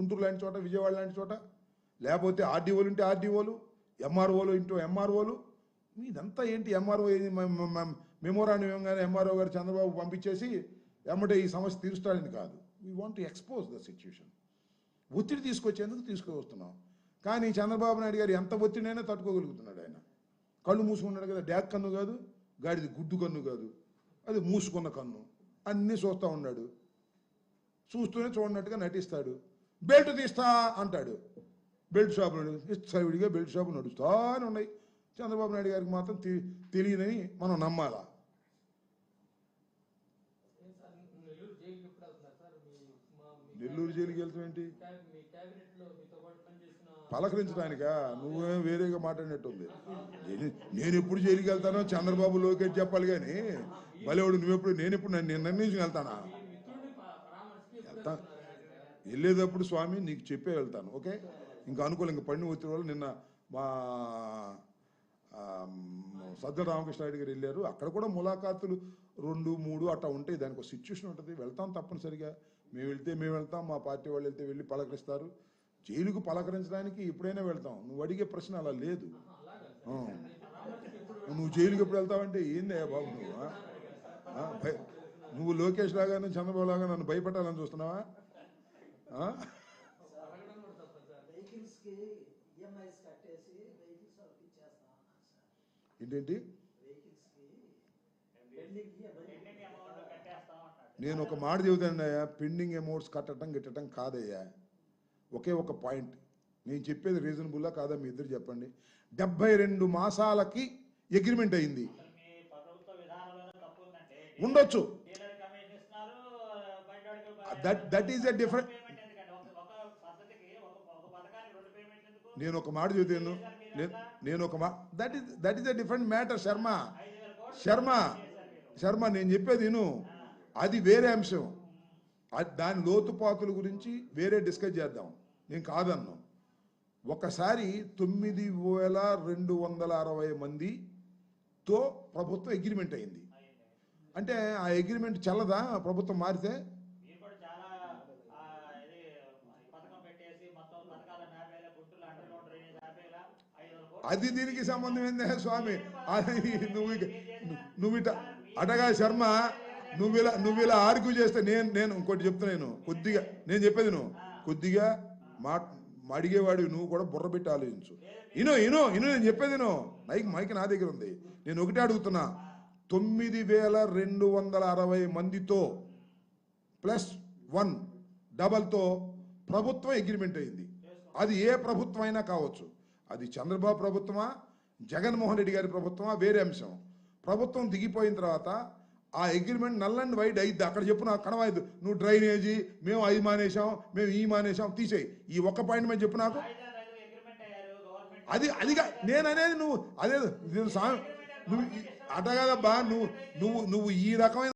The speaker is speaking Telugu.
గుంటూరు లాంటి చోట, విజయవాడ లాంటి చోట, లేకపోతే ఆర్డీఓలు ఉంటే ఆర్డీఓలు, ఎంఆర్ఓలు ఇంటూ ఎంఆర్ఓలు. ఇదంతా ఏంటి? ఎంఆర్ఓ మెమోరాండం ఇవ్వగానే ఎంఆర్ఓ గారు చంద్రబాబు పంపించేసి ఎమ్మటే ఈ సమస్య తీరుస్తాడని కాదు. We want to expose the situation. ఒత్తిడి తీసుకొచ్చేందుకు తీసుకువస్తున్నాం. కానీ చంద్రబాబు నాయుడు గారు ఎంత ఒత్తిడైనా తట్టుకోగలుగుతున్నాడు. ఆయన కళ్ళు మూసుకున్నాడు కదా, డ్యాక్ కన్ను కాదు, గాడిది గుడ్డు కన్ను కాదు, అది మూసుకున్న కన్ను. అన్నీ చూస్తూ ఉన్నాడు, చూస్తూనే చూడనట్టుగా నటిస్తాడు. బెల్ట్ తీస్తా అంటాడు, బెల్ట్ షాపులు ఇచ్చవిడిగా బెల్ట్ షాపులు నడుస్తానే ఉన్నాయి. చంద్రబాబు నాయుడు గారికి మాత్రం తెలియదని మనం నమ్మాలా? నెల్లూరు జైలుకి వెళ్తాం ఏంటి? పలకరించడానికా? నువ్వేం వేరేగా మాట్లాడినట్టుంది. నేను ఎప్పుడు జైలుకి వెళ్తానో చంద్రబాబు లోకేష్ చెప్పాలి కానీ బలేవాడు నువ్వెప్పుడు, నేను నిర్ణయించి వెళ్తానా? వెళ్ళేటప్పుడు స్వామి నీకు చెప్పే వెళ్తాను, ఓకే? ఇంకా అనుకోలే, ఇంకా పడిన ఒత్తిడి వల్ల నిన్న మా సజ్జల రామకృష్ణారెడ్డి గారు వెళ్ళారు. అక్కడ కూడా ములాఖాతులు 2, 3 అట్లా ఉంటాయి. దానికి ఒక సిచ్యువేషన్ ఉంటుంది. వెళ్తాం తప్పనిసరిగా. మేము వెళ్తే మేము వెళ్తాం, మా పార్టీ వాళ్ళు వెళ్తే వెళ్ళి పలకరిస్తారు. జైలుకు పలకరించడానికి ఎప్పుడైనా వెళ్తాం. నువ్వు అడిగే ప్రశ్న అలా లేదు. నువ్వు జైలుకి ఎప్పుడు వెళ్తావంటే ఏందే బాబు నువ్వు లోకేష్ లాగానే చంద్రబాబు లాగా నన్ను భయపెట్టాలని చూస్తున్నావా? ఏంటేంటి? నేను ఒక మాట చెబుతానయ్యా, పెండింగ్ అమౌంట్స్ గిట్టడం కాదయ్యా. ఒకే ఒక పాయింట్ నేను చెప్పేది రీజనబుల్లా కాదా మీ ఇద్దరు చెప్పండి. 72 మాసాలకి అగ్రిమెంట్ అయింది. ఉండొచ్చు, దట్ ఈస్ ఎ డిఫరెంట్. నేను ఒక మాట చెబుతాను, that is a different matter. Sharma నేను చెప్పేది విను, అది వేరే అంశం. దాని లోతుపాతుల గురించి వేరే డిస్కస్ చేద్దాం. నేను కాదన్నాం. ఒకసారి 9,260 మందితో ప్రభుత్వం అగ్రిమెంట్ అయింది అంటే ఆ అగ్రిమెంట్ చల్లదా ప్రభుత్వం మారితే? అది దీనికి సంబంధం ఏందే స్వామి? నువ్వు అటగా శర్మ, నువ్వు ఇలా ఆర్గ్యూ చేస్తే నేను ఇంకోటి చెప్తున్నాను. కొద్దిగా నేను చెప్పేది నువ్వు కొద్దిగా అడిగేవాడు, నువ్వు కూడా బుర్ర పెట్టి ఆలోచించు. నేను చెప్పేది మైక్ నా దగ్గర ఉంది. నేను ఒకటే అడుగుతున్నా, 9,260 మందితో +1 డబల్తో ప్రభుత్వం అగ్రిమెంట్ అయింది. అది ఏ ప్రభుత్వం అయినా కావచ్చు. అది చంద్రబాబు ప్రభుత్వమా, జగన్మోహన్ రెడ్డి గారి ప్రభుత్వమా, వేరే అంశం. ప్రభుత్వం దిగిపోయిన తర్వాత ఆ అగ్రిమెంట్ నల్ అండ్ వైడ్ అయింది. అక్కడ చెప్పు, నాకు కనవైద్దు. నువ్వు డ్రైనేజీ మేము అవి మానేసాం, మేము ఈ మానేసాం, తీసేయి. ఈ ఒక్క పాయింట్ మీద చెప్పు నాకు. అదిగా నేను అనేది. నువ్వు అదే నువ్వు అట కదబ్బా, నువ్వు ఈ రకమైన